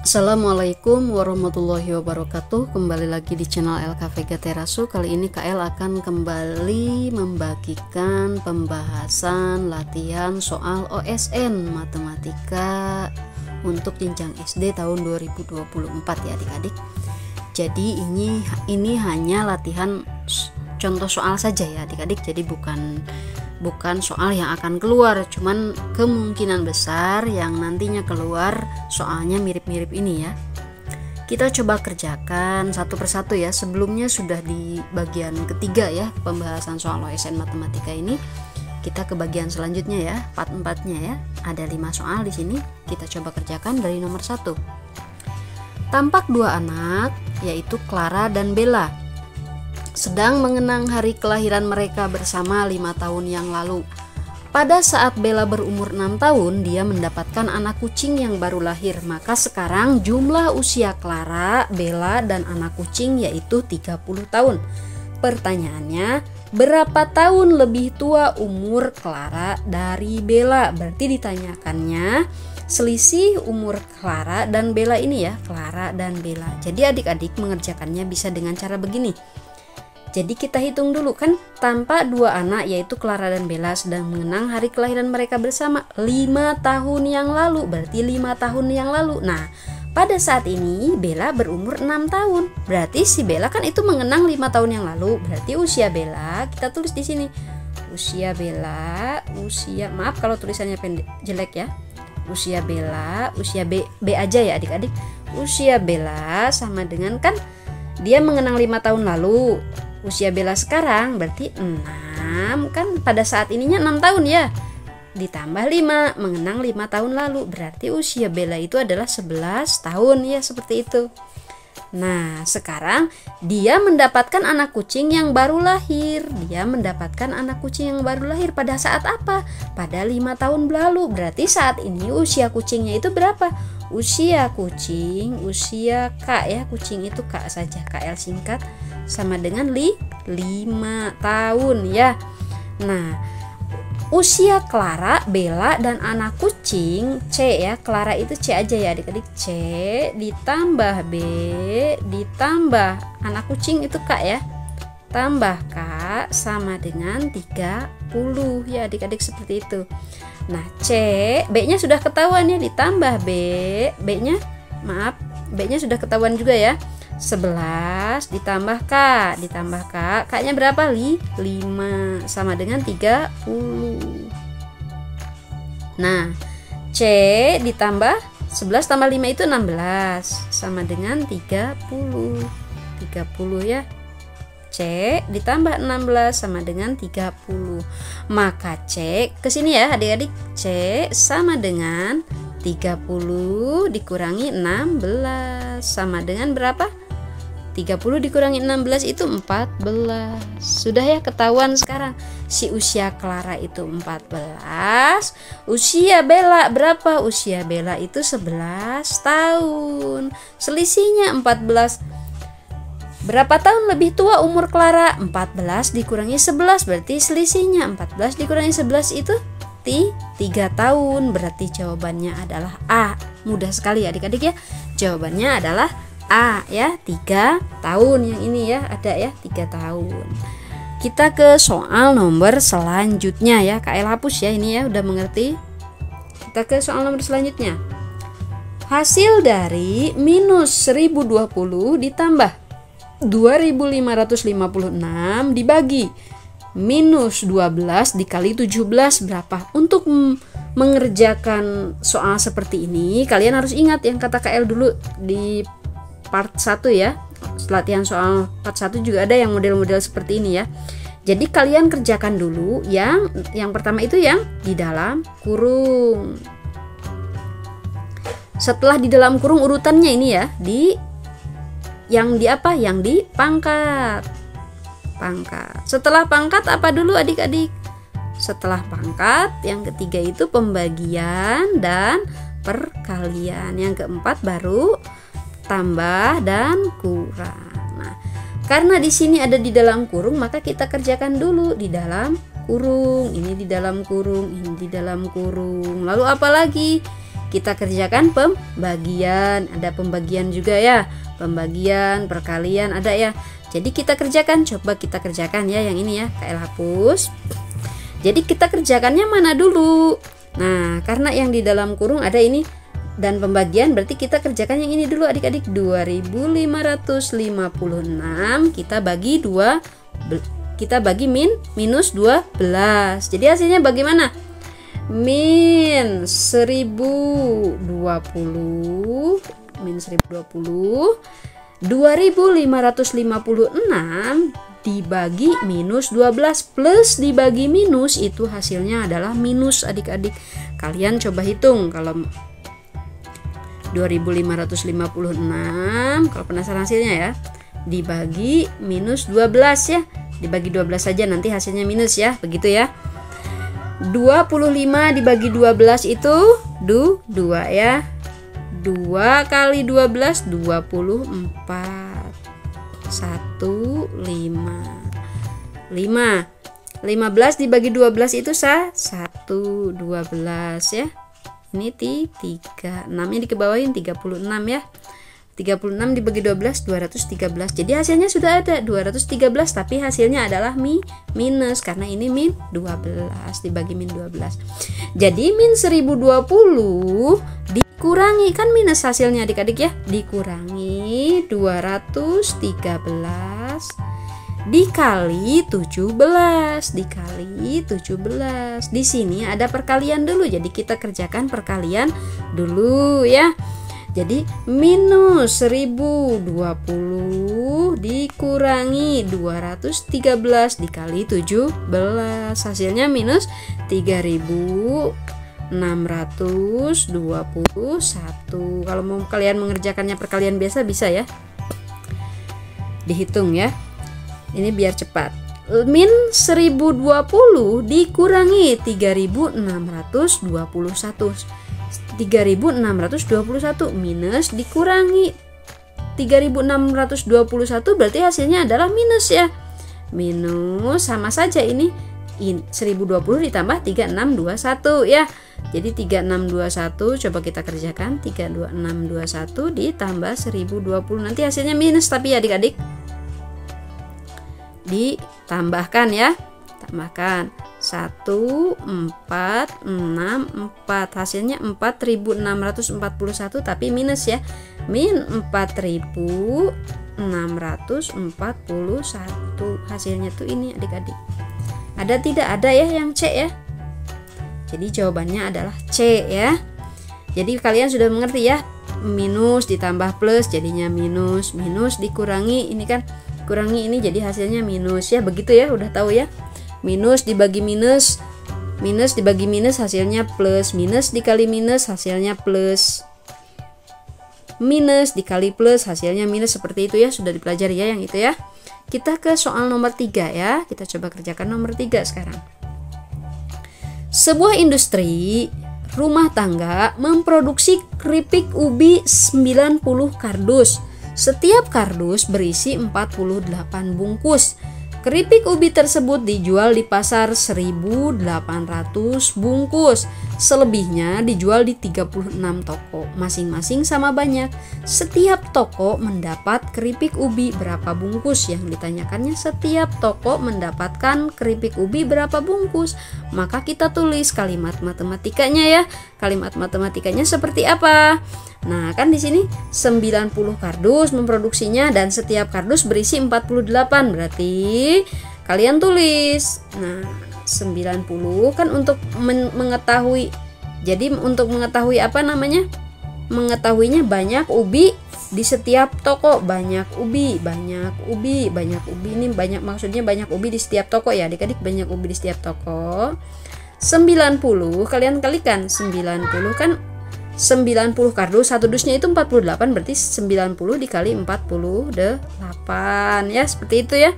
Assalamualaikum warahmatullahi wabarakatuh. Kembali lagi di channel LK Vega Terasu. Kali ini KL akan kembali membagikan pembahasan latihan soal OSN Matematika untuk jenjang SD tahun 2024 ya adik-adik. Jadi ini hanya latihan contoh soal saja ya adik-adik. Jadi bukan soal yang akan keluar, cuman kemungkinan besar yang nantinya keluar soalnya mirip-mirip ini ya. Kita coba kerjakan satu persatu ya. Sebelumnya sudah di bagian ketiga ya pembahasan soal OSN Matematika ini. Kita ke bagian selanjutnya ya, part 4-nya ya. Ada 5 soal di sini. Kita coba kerjakan dari nomor 1. Tampak dua anak, yaitu Clara dan Bella, sedang mengenang hari kelahiran mereka bersama 5 tahun yang lalu. Pada saat Bella berumur 6 tahun, dia mendapatkan anak kucing yang baru lahir. Maka sekarang jumlah usia Clara, Bella, dan anak kucing yaitu 30 tahun. Pertanyaannya, berapa tahun lebih tua umur Clara dari Bella? Berarti ditanyakannya selisih umur Clara dan Bella ini ya, Clara dan Bella. Jadi adik-adik mengerjakannya bisa dengan cara begini. Jadi kita hitung dulu kan, tampak dua anak yaitu Clara dan Bella sedang mengenang hari kelahiran mereka bersama 5 tahun yang lalu. Berarti 5 tahun yang lalu. Nah, pada saat ini Bella berumur 6 tahun. Berarti si Bella kan itu mengenang 5 tahun yang lalu. Berarti usia Bella kita tulis di sini. Usia Bella, maaf kalau tulisannya pendek jelek ya. Usia Bella, usia B aja ya adik-adik. Usia Bella sama dengan kan dia mengenang 5 tahun lalu. Usia Bella sekarang berarti 6, kan pada saat ininya 6 tahun ya. Ditambah 5, mengenang 5 tahun lalu. Berarti usia Bella itu adalah 11 tahun ya, seperti itu. Nah, sekarang dia mendapatkan anak kucing yang baru lahir. Dia mendapatkan anak kucing yang baru lahir pada saat apa? Pada 5 tahun lalu. Berarti saat ini usia kucingnya itu berapa? Usia kucing, usia K ya, kucing itu K saja, KL singkat, sama dengan 5 tahun ya. Nah, usia Clara, Bella, dan anak kucing C ya, Clara itu C aja ya adik-adik, C ditambah B ditambah anak kucing itu K ya, tambah K sama dengan 30 ya adik-adik, seperti itu. Nah, B-nya sudah ketahuan ya, ditambah B-nya sudah ketahuan juga ya. 11 ditambah K-nya berapa? 5 sama dengan 30. Nah, C ditambah 11 tambah 5 itu 16 sama dengan 30 ya. C ditambah 16 sama dengan 30. Maka C ke sini ya adik-adik, C sama dengan 30 dikurangi 16 sama dengan berapa? 30 dikurangi 16 itu 14. Sudah ya ketahuan sekarang. Si usia Clara itu 14. Usia Bella berapa? Usia Bella itu 11 tahun. Selisihnya 14. Berapa tahun lebih tua umur Clara? 14 dikurangi 11. Berarti selisihnya 14 dikurangi 11 itu 3 tahun. Berarti jawabannya adalah A. Mudah sekali adik-adik ya. Jawabannya adalah A ya, 3 tahun. Yang ini ya ada ya, 3 tahun. Kita ke soal nomor selanjutnya ya. KL hapus ya ini ya, udah mengerti. Kita ke soal nomor selanjutnya. Hasil dari minus 1020 ditambah 2556 dibagi minus 12 dikali 17 berapa? Untuk mengerjakan soal seperti ini kalian harus ingat yang kata KL dulu di part 1 ya. Latihan soal part 1 juga ada yang model-model seperti ini ya. Jadi kalian kerjakan dulu yang pertama itu yang di dalam kurung. Setelah di dalam kurung urutannya ini ya, yang di pangkat. Setelah pangkat apa dulu adik-adik? Setelah pangkat yang ketiga itu pembagian dan perkalian. Yang keempat baru tambah dan kurang. Nah, karena di sini ada di dalam kurung, maka kita kerjakan dulu di dalam kurung. Ini di dalam kurung, ini di dalam kurung. Lalu apa lagi? kita kerjakan pembagian. Ada pembagian juga ya, pembagian, perkalian ada ya. Jadi kita kerjakan, coba kita kerjakan ya yang ini ya, KL hapus. Jadi kita kerjakannya mana dulu? Nah, karena yang di dalam kurung ada ini dan pembagian, berarti kita kerjakan yang ini dulu adik-adik. 2556 kita bagi 2, kita bagi minus 12. Jadi hasilnya bagaimana? Min 1020 2556 dibagi minus 12 plus dibagi minus, itu hasilnya adalah minus adik-adik. Kalian coba hitung, kalau 2556 kalau penasaran hasilnya ya, dibagi minus 12 ya, dibagi 12 saja nanti hasilnya minus ya, begitu ya. 25 dibagi 12 itu 2 ya. 2 kali 12 24. 1 5 15 dibagi 12 itu 1 12 ya. Ini 3 6-nya dikebawain 36 ya. 36 dibagi 12 213. Jadi hasilnya sudah ada 213, tapi hasilnya adalah minus karena ini min 12 dibagi min 12. Jadi min 1020 dikurangi, kan minus hasilnya adik-adik ya, dikurangi 213 dikali 17 dikali 17. Di sini ada perkalian dulu, jadi kita kerjakan perkalian dulu ya. Jadi minus 1020 dikurangi 213 dikali 17, hasilnya minus 3621. Kalau mau kalian mengerjakannya perkalian biasa bisa ya, dihitung ya, ini biar cepat. Min 1020 dikurangi 3621 minus dikurangi 3621 berarti hasilnya adalah minus ya. Minus sama saja ini 1020 ditambah 3621 ya. Jadi 3621 coba kita kerjakan, 3621 ditambah 1020 nanti hasilnya minus, tapi ya adik-adik ditambahkan ya. Tambahkan 1464, hasilnya 4641 tapi minus ya, min 4641 hasilnya tuh ini adik-adik. Ada tidak? Ada ya yang C ya. Jadi jawabannya adalah C ya. Jadi kalian sudah mengerti ya, minus ditambah plus jadinya minus, minus dikurangi ini kan kurangi ini jadi hasilnya minus ya, begitu ya, udah tahu ya. Minus dibagi minus, minus dibagi minus hasilnya plus, minus dikali minus hasilnya plus, minus dikali plus hasilnya minus, seperti itu ya, sudah dipelajari ya yang itu ya. Kita ke soal nomor 3 ya, kita coba kerjakan nomor 3 sekarang. Sebuah industri rumah tangga memproduksi keripik ubi 90 kardus. Setiap kardus berisi 48 bungkus. Keripik ubi tersebut dijual di pasar 1.800 bungkus. Selebihnya dijual di 36 toko, masing-masing sama banyak. Setiap toko mendapat keripik ubi berapa bungkus? Yang ditanyakannya setiap toko mendapatkan keripik ubi berapa bungkus. Maka kita tulis kalimat matematikanya ya. Kalimat matematikanya seperti apa? Nah, kan di sini 90 kardus memproduksinya dan setiap kardus berisi 48, berarti kalian tulis. Nah, 90 kan untuk mengetahui. Jadi untuk mengetahui apa namanya? Mengetahuinya banyak ubi di setiap toko, banyak ubi, banyak ubi, banyak ubi. Ini banyak, maksudnya banyak ubi di setiap toko ya, adik-adik, banyak ubi di setiap toko. 90 kalian kalikan, 90 kan 90 kardus, satu dusnya itu 48, berarti 90 dikali 48 ya, seperti itu ya.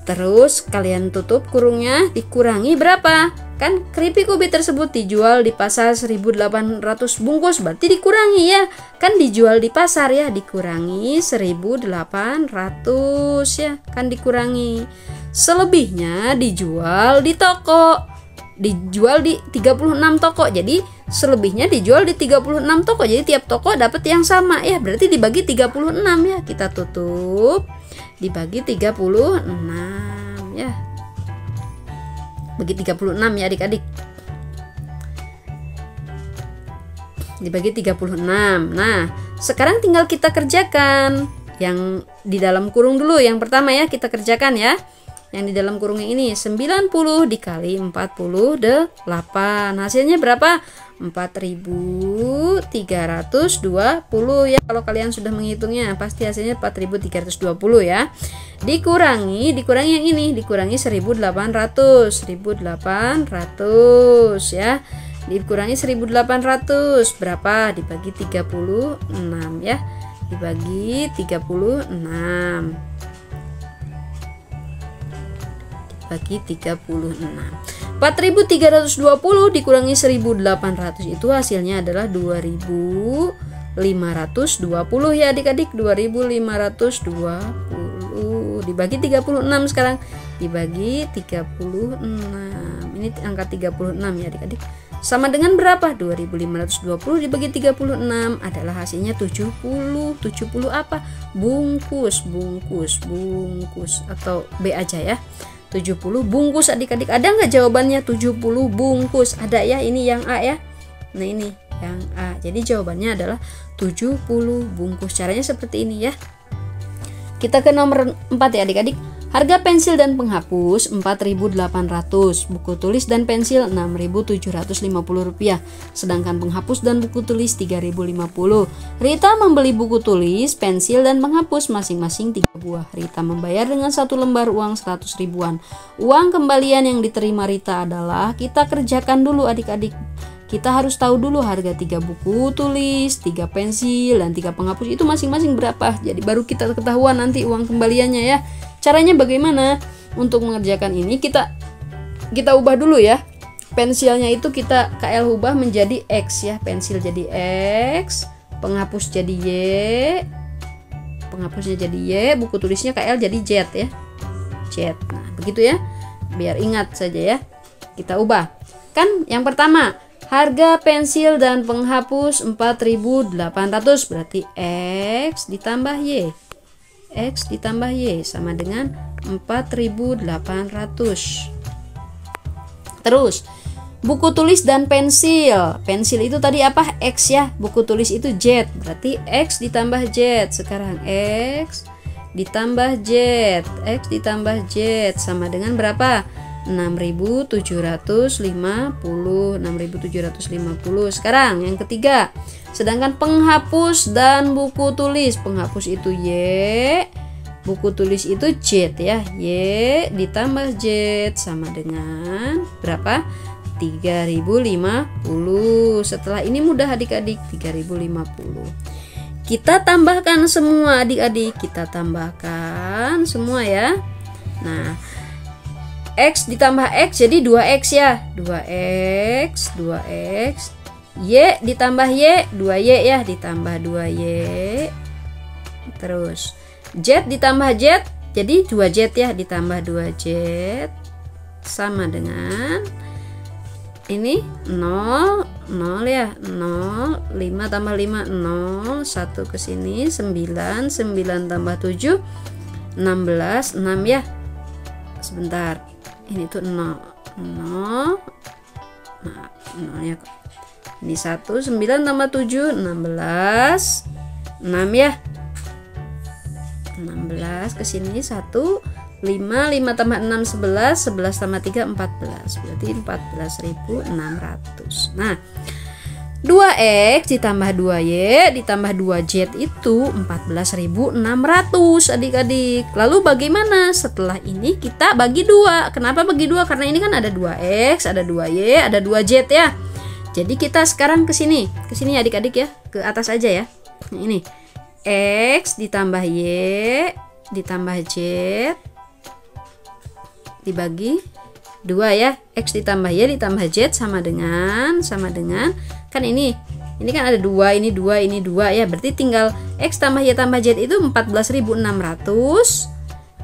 Terus kalian tutup kurungnya, dikurangi berapa? Kan keripik ubi tersebut dijual di pasar 1.800 bungkus, berarti dikurangi ya. Kan dijual di pasar ya, dikurangi 1.800 ya, kan dikurangi. Selebihnya dijual di toko, dijual di 36 toko. Jadi selebihnya dijual di 36 toko. Jadi tiap toko dapat yang sama ya. Berarti dibagi 36 ya. Kita tutup. Dibagi 36 ya. Bagi 36 ya adik-adik. Dibagi 36. Nah, sekarang tinggal kita kerjakan yang di dalam kurung dulu. Yang pertama ya, kita kerjakan ya. Yang di dalam kurung ini 90 dikali 48. Hasilnya berapa? 4.320 ya. Kalau kalian sudah menghitungnya pasti hasilnya 4.320 ya. Dikurangi yang ini, dikurangi 1.800 ya. Dikurangi 1.800 berapa? Dibagi 36 ya. Dibagi 36. Bagi 36. 4.320 dikurangi 1.800 itu hasilnya adalah 2.520 ya adik-adik. 2.520 dibagi 36 sekarang. Dibagi 36. Ini angka 36 ya adik-adik. Sama dengan berapa? 2.520 dibagi 36 adalah hasilnya 70. 70 apa? Bungkus atau B aja ya. 70 bungkus adik-adik. Ada nggak jawabannya 70 bungkus? Ada ya, ini yang A ya. Nah ini yang A. Jadi jawabannya adalah 70 bungkus. Caranya seperti ini ya. Kita ke nomor 4 ya adik-adik. Harga pensil dan penghapus 4.800, buku tulis dan pensil 6.750 rupiah, sedangkan penghapus dan buku tulis 3.050. Rita membeli buku tulis, pensil dan penghapus masing-masing 3 buah. Rita membayar dengan 1 lembar uang 100 ribuan. Uang kembalian yang diterima Rita adalah, kita kerjakan dulu adik-adik. Kita harus tahu dulu harga 3 buku tulis, 3 pensil, dan 3 penghapus itu masing-masing berapa. Jadi baru kita ketahuan nanti uang kembaliannya ya. Caranya bagaimana? Untuk mengerjakan ini kita ubah dulu ya. Pensilnya itu kita KL ubah menjadi X ya. Pensil jadi X, penghapus jadi Y, penghapusnya jadi Y, buku tulisnya KL jadi Z ya. Z. Nah, begitu ya. Biar ingat saja ya. Kita ubah. Kan yang pertama, harga pensil dan penghapus 4.800 berarti X ditambah Y. X ditambah Y sama dengan 4.800. Terus buku tulis dan pensil. Pensil itu tadi apa? X ya. Buku tulis itu Z. Berarti X ditambah Z. Sekarang X ditambah Z. X ditambah Z sama dengan berapa? 6.750. 6.750. Sekarang yang ketiga. Sedangkan penghapus dan buku tulis, penghapus itu Y, buku tulis itu Z ya. Y ditambah Z sama dengan berapa? 3.050. Setelah ini mudah adik-adik, 3.050. Kita tambahkan semua adik-adik, kita tambahkan semua ya. Nah, X ditambah X jadi 2X ya. 2X, 2X. Y ditambah Y, 2Y ya, ditambah 2Y. Terus Z ditambah Z jadi 2Z ya, ditambah 2Z sama dengan ini 0 0 ya, 0 5 tambah 5 0, 1 ke sini 9, 9 tambah 7 16, 6 ya. Sebentar. Ini tuh 0 0. Nah, 0 ya. Ini 1, 9 tambah 7, 16, 6 ya. 16 ke sini 1, 5, 5 tambah 6, 11, 11 tambah 3, 14. Berarti 14.600. Nah, 2X ditambah 2Y ditambah 2Z itu 14.600 adik-adik. Lalu bagaimana? Setelah ini kita bagi 2. Kenapa bagi 2? Karena ini kan ada 2X, ada 2Y, ada 2Z ya. Jadi kita sekarang ke sini adik-adik ya, ke atas aja ya. Nah, ini X ditambah Y ditambah Z dibagi 2 ya. X ditambah Y ditambah Z sama dengan kan ini kan ada 2, ini 2, ini 2 ya. Berarti tinggal X tambah Y tambah Z itu 14.600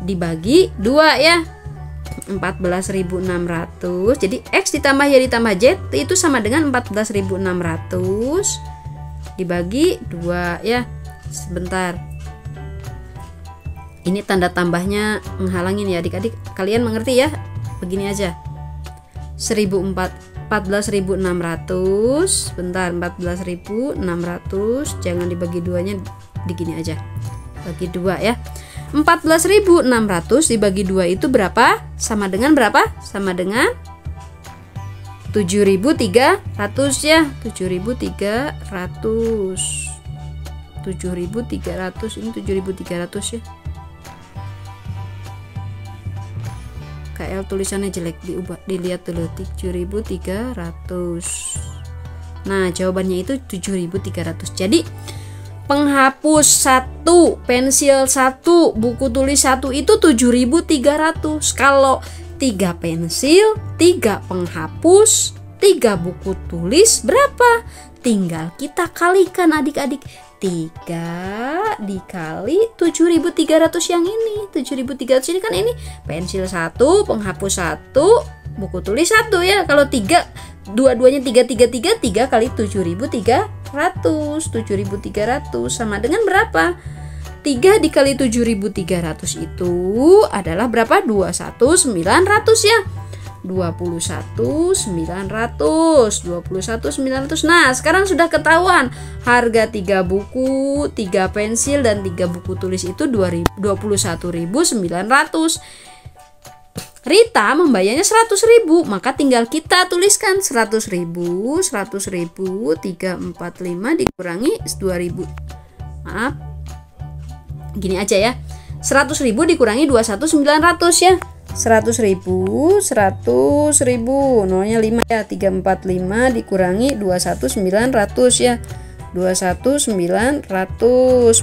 dibagi 2 ya. 14.600. Jadi X ditambah Y ditambah Z itu sama dengan 14.600 dibagi 2 ya. Sebentar. Ini tanda tambahnya menghalangin ya adik-adik. Kalian mengerti ya? Begini aja. 14.600. Bentar, 14.600 jangan dibagi duanya, digini aja. Bagi 2 ya. 14.600 dibagi 2 itu berapa? Sama dengan berapa? Sama dengan 7.300 ya. 7.300. 7.300 ini 7.300 ya. KL tulisannya jelek, dilihat dulu 7.300. Nah, jawabannya itu 7.300. Jadi penghapus 1, pensil 1, buku tulis 1 itu 7.300. Kalau 3 pensil, 3 penghapus, 3 buku tulis berapa? Tinggal kita kalikan adik-adik. 3 dikali 7.300 yang ini. 7.300 ini kan ini pensil 1, penghapus 1, buku tulis 1 ya. Kalau 3 dua-duanya 3 kali 7.300. 7.300 sama dengan berapa? 3 dikali 7.300 itu adalah berapa? 21.900 ya. 21.900. Nah, sekarang sudah ketahuan harga 3 buku, 3 pensil dan 3 buku tulis itu 21.900. Rita membayarnya 100.000, maka tinggal kita tuliskan 100.000 345 dikurangi 2.000. Maaf. Gini aja ya. 100.000 dikurangi 21.900 ya. 100.000 nolnya 5 ya. 345 dikurangi 21.900 ya. 21.900,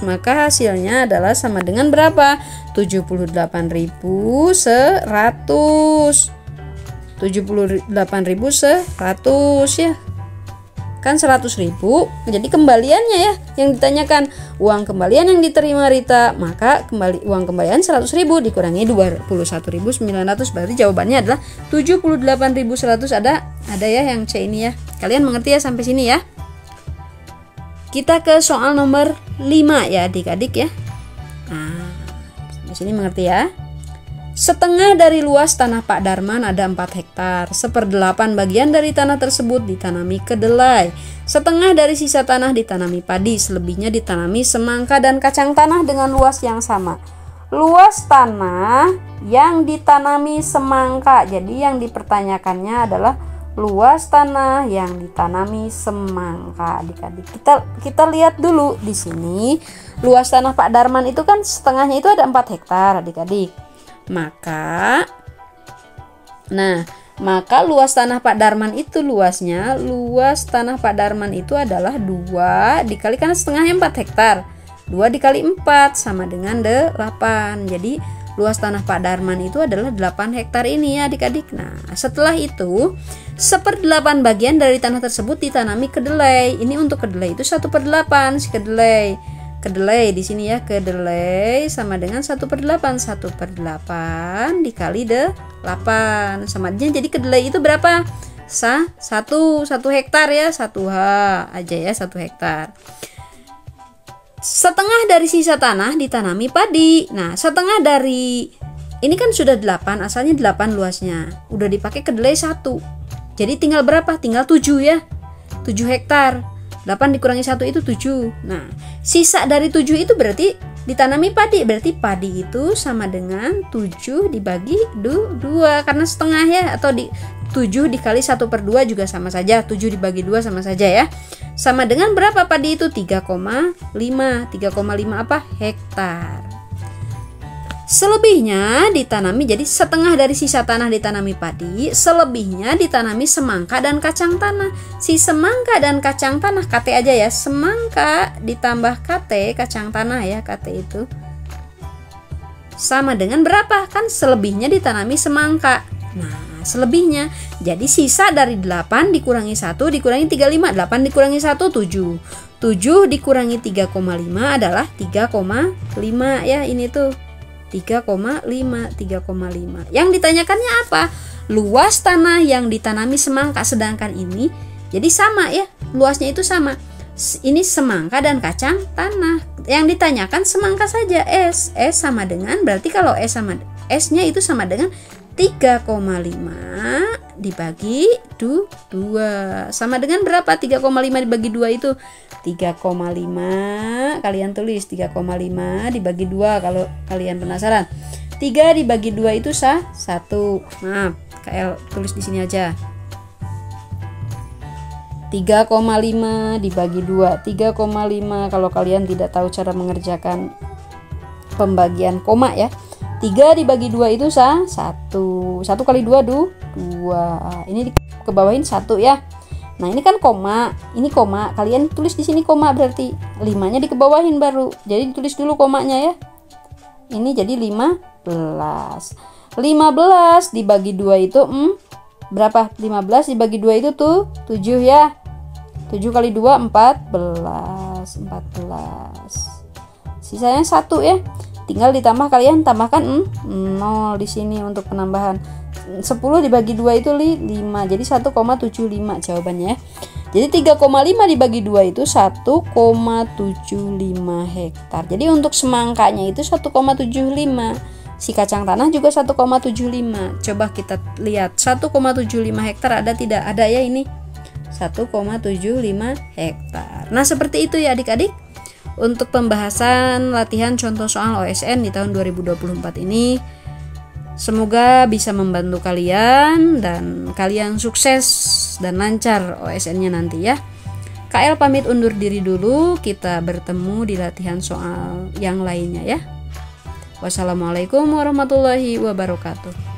maka hasilnya adalah sama dengan berapa? 78.100. 78.100 ya. Kan 100.000. Jadi kembaliannya ya yang ditanyakan, uang kembalian yang diterima Rita, maka uang kembalian 100.000 dikurangi 21.900, berarti jawabannya adalah 78.100. Ada ya yang C ini ya. Kalian mengerti ya sampai sini ya? Kita ke soal nomor 5 ya adik-adik ya. Nah, di sini mengerti ya. Setengah dari luas tanah Pak Darman ada 4 hektar. 1/8 bagian dari tanah tersebut ditanami kedelai. Setengah dari sisa tanah ditanami padi. Selebihnya ditanami semangka dan kacang tanah dengan luas yang sama. Luas tanah yang ditanami semangka. Jadi yang dipertanyakannya adalah luas tanah yang ditanami semangka. Adik-adik, kita lihat dulu di sini. Luas tanah Pak Darman itu kan setengahnya itu ada 4 hektar, adik-adik. Maka luas tanah Pak Darman itu luas tanah Pak Darman itu adalah 2 dikalikan setengahnya 4 hektar. 2 dikali 4 sama dengan 8. Jadi luas tanah Pak Darman itu adalah 8 hektar ini ya adik-adik. Nah, setelah itu 1/8 bagian dari tanah tersebut ditanami kedelai. Ini untuk kedelai itu 1/8 si kedelai di sini ya, kedelai sama dengan 1/8. 1/8 dikali 8 sama aja. Jadi kedelai itu berapa? 1 hektar ya, 1 H aja ya, 1 hektar. Setengah dari sisa tanah ditanami padi. Nah, setengah dari ini kan sudah 8, asalnya 8 luasnya. Udah dipakai kedelai 1. Jadi tinggal berapa? Tinggal 7 ya. 7 hektar. 8 dikurangi 1 itu 7. Nah, sisa dari 7 itu berarti ditanami padi. Berarti padi itu sama dengan 7 dibagi 2 karena setengah ya, atau 7 dikali 1/2 juga sama saja. 7 dibagi 2 sama saja ya. Sama dengan berapa padi itu? 3,5. 3,5 apa? Hektar. Selebihnya ditanami, jadi setengah dari sisa tanah ditanami padi, selebihnya ditanami semangka dan kacang tanah. Si semangka dan kacang tanah, KT aja ya, semangka ditambah KT, kacang tanah ya, KT itu sama dengan berapa? Kan selebihnya ditanami semangka. Nah, selebihnya, jadi sisa dari 8 dikurangi 1 dikurangi 35. 8 dikurangi 1 7. 7 dikurangi 3,5 adalah 3,5 ya, ini tuh 3,5. Yang ditanyakannya apa? Luas tanah yang ditanami semangka, sedangkan ini jadi sama ya, luasnya itu sama. Ini semangka dan kacang tanah. Yang ditanyakan semangka saja, S sama dengan, berarti kalau S-nya itu sama dengan 3,5 dibagi 2. Sama dengan berapa? 3,5 dibagi 2 itu 3,5. Kalian tulis 3,5 dibagi 2 kalau kalian penasaran. 3 dibagi 2 itu 1. Maaf, KL tulis di sini aja. 3,5 dibagi 2. 3,5 kalau kalian tidak tahu cara mengerjakan pembagian koma ya. 3 dibagi 2 itu 1. 1 kali 2 2. Ini dikebawahin 1 ya. Nah, ini kan koma, ini koma. Kalian tulis di sini koma, berarti 5-nya dikebawahin baru. Jadi ditulis dulu komanya ya. Ini jadi 15. 15 dibagi 2 itu berapa? 15 dibagi 2 itu tuh 7 ya. 7 kali 2 14. Sisanya 1 ya. Tinggal ditambah, kalian tambahkan 0 di sini untuk penambahan. 10 dibagi 2 itu 5. Jadi 1,75 jawabannya ya. Jadi 3,5 dibagi 2 itu 1,75 hektar. Jadi untuk semangkanya itu 1,75. Si kacang tanah juga 1,75. Coba kita lihat 1,75 hektar ada tidak? Ada ya ini. 1,75 hektar. Nah, seperti itu ya adik-adik. Untuk pembahasan latihan contoh soal OSN di tahun 2024 ini, semoga bisa membantu kalian dan kalian sukses dan lancar OSN-nya nanti ya. KL pamit undur diri dulu, kita bertemu di latihan soal yang lainnya ya. Wassalamualaikum warahmatullahi wabarakatuh.